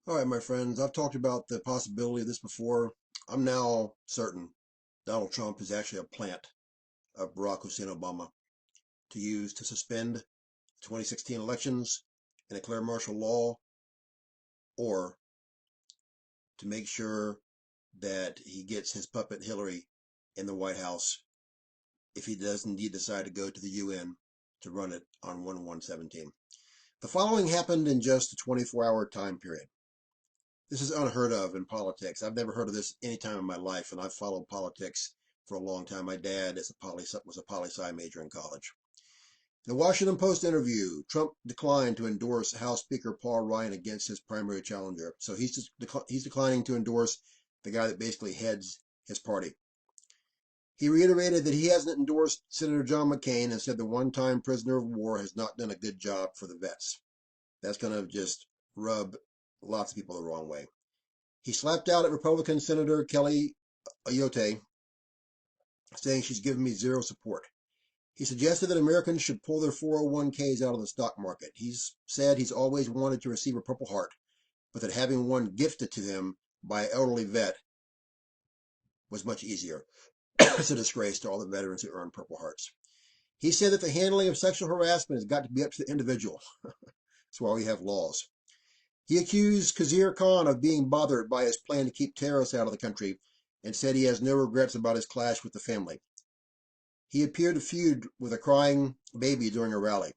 All right, my friends, I've talked about the possibility of this before. I'm now certain Donald Trump is actually a plant of Barack Hussein Obama to use to suspend the 2016 elections and declare martial law, or to make sure that he gets his puppet Hillary in the White House if he does indeed decide to go to the UN to run it on 1/1/17. The following happened in just a 24-hour time period. This is unheard of in politics. I've never heard of this any time in my life, and I've followed politics for a long time. My dad was a poli-sci major in college. In the Washington Post interview, Trump declined to endorse House Speaker Paul Ryan against his primary challenger. So he's declining to endorse the guy that basically heads his party. He reiterated that he hasn't endorsed Senator John McCain and said the one-time prisoner of war has not done a good job for the vets. That's going to just rub lots of people the wrong way. He slapped out at Republican Senator Kelly Ayotte, saying she's given me zero support. He suggested that Americans should pull their 401ks out of the stock market. He's said he's always wanted to receive a Purple Heart, but that having one gifted to him by an elderly vet was much easier. It's a disgrace to all the veterans who earn Purple Hearts. He said that the handling of sexual harassment has got to be up to the individual. That's why we have laws. He accused Khizr Khan of being bothered by his plan to keep terrorists out of the country and said he has no regrets about his clash with the family. He appeared to feud with a crying baby during a rally.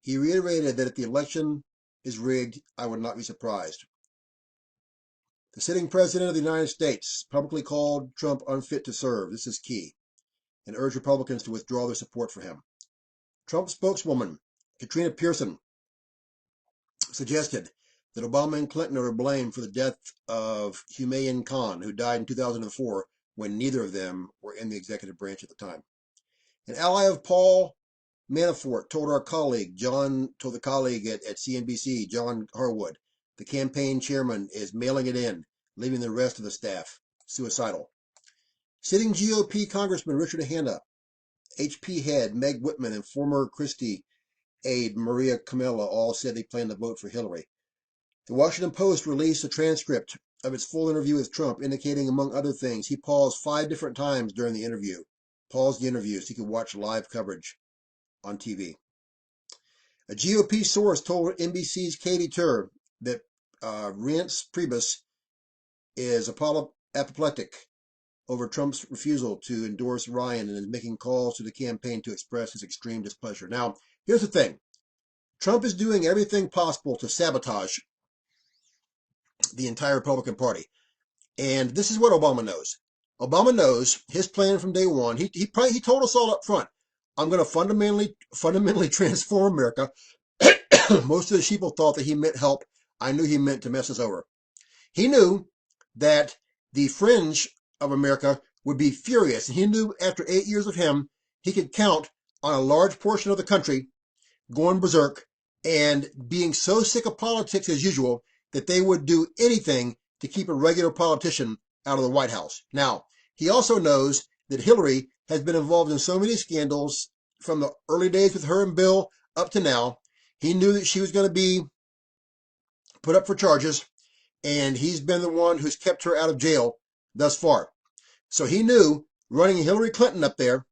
He reiterated that if the election is rigged, I would not be surprised. The sitting president of the United States publicly called Trump unfit to serve. This is key, and urged Republicans to withdraw their support for him. Trump spokeswoman Katrina Pearson suggested that Obama and Clinton are to blame for the death of Humayun Khan, who died in 2004 when neither of them were in the executive branch at the time. An ally of Paul Manafort told the colleague at CNBC, John Harwood, the campaign chairman is mailing it in, leaving the rest of the staff suicidal. Sitting GOP Congressman Richard Hanna, HP head Meg Whitman, and former Christie aide Maria Camilla all said they plan to vote for Hillary. The Washington Post released a transcript of its full interview with Trump, indicating, among other things, he paused 5 different times during the interview. Paused the interview so he could watch live coverage on TV. A GOP source told NBC's Katie Tur that Reince Priebus is apoplectic over Trump's refusal to endorse Ryan and is making calls to the campaign to express his extreme displeasure. Now, here's the thing. Trump is doing everything possible to sabotage the entire Republican Party. And this is what Obama knows. Obama knows his plan from day one. He told us all up front, I'm going to fundamentally transform America. Most of the people thought that he meant help. I knew he meant to mess us over. He knew that the fringe of America would be furious. And he knew after 8 years of him, he could count on a large portion of the country going berserk and being so sick of politics as usual that they would do anything to keep a regular politician out of the White House. Now, he also knows that Hillary has been involved in so many scandals from the early days with her and Bill up to now. He knew that she was going to be put up for charges, and he's been the one who's kept her out of jail thus far. So he knew running Hillary Clinton up there,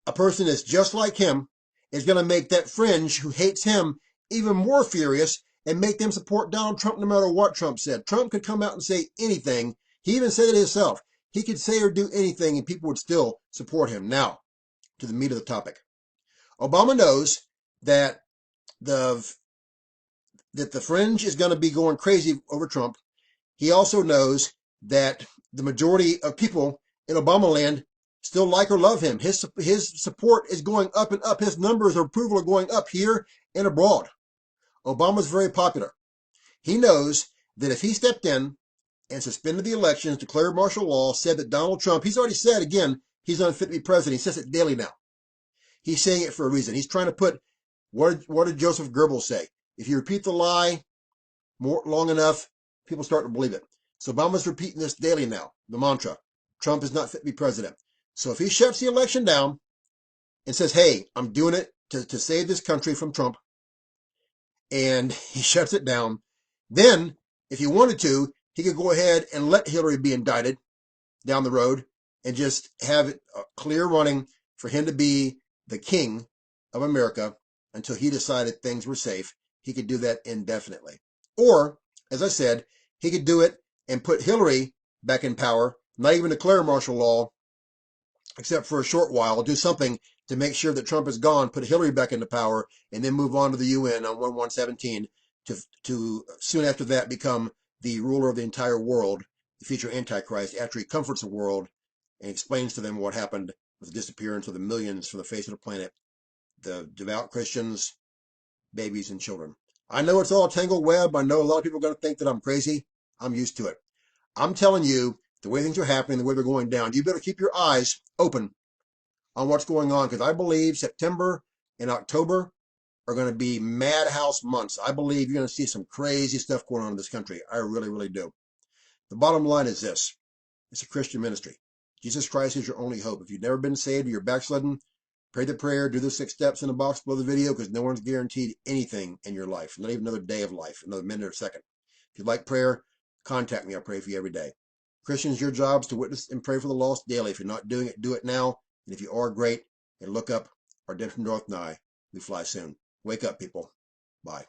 a person that's just like him, is going to make that fringe who hates him even more furious and make them support Donald Trump no matter what Trump said. Trump could come out and say anything. He even said it himself. He could say or do anything and people would still support him. Now, to the meat of the topic. Obama knows that the fringe is going to be going crazy over Trump. He also knows that the majority of people in Obama land still like or love him. His support is going up and up. His numbers of approval are going up here and abroad. Obama's very popular. He knows that if he stepped in and suspended the elections, declared martial law, said that Donald Trump, he's already said again, he's unfit to be president. He says it daily now. He's saying it for a reason. He's trying to put, what did Joseph Goebbels say? If you repeat the lie long enough, people start to believe it. So Obama's repeating this daily now, the mantra. Trump is not fit to be president. So if he shuts the election down and says, hey, I'm doing it to save this country from Trump, and he shuts it down, then if he wanted to, he could go ahead and let Hillary be indicted down the road and just have it clear running for him to be the king of America until he decided things were safe. He could do that indefinitely. Or, as I said, he could do it and put Hillary back in power, not even declare martial law, except for a short while, do something to make sure that Trump is gone, put Hillary back into power, and then move on to the UN on 1117 to soon after that become the ruler of the entire world, the future Antichrist, after he comforts the world and explains to them what happened with the disappearance of the millions from the face of the planet, the devout Christians, babies, and children. I know it's all a tangled web. I know a lot of people are going to think that I'm crazy. I'm used to it. I'm telling you, the way things are happening, the way they're going down, you better keep your eyes open on what's going on, because I believe September and October are going to be madhouse months. I believe you're going to see some crazy stuff going on in this country. I really, really do. The bottom line is this. It's a Christian ministry. Jesus Christ is your only hope. If you've never been saved or you're backslidden, pray the prayer, do the 6 steps in the box below the video, because no one's guaranteed anything in your life, not even another day of life, another minute or second. If you'd like prayer, contact me. I'll pray for you every day. Christians, your job is to witness and pray for the lost daily. If you're not doing it, do it now. And if you are, great. And look up. Our redemption draweth nigh. We fly soon. Wake up, people. Bye.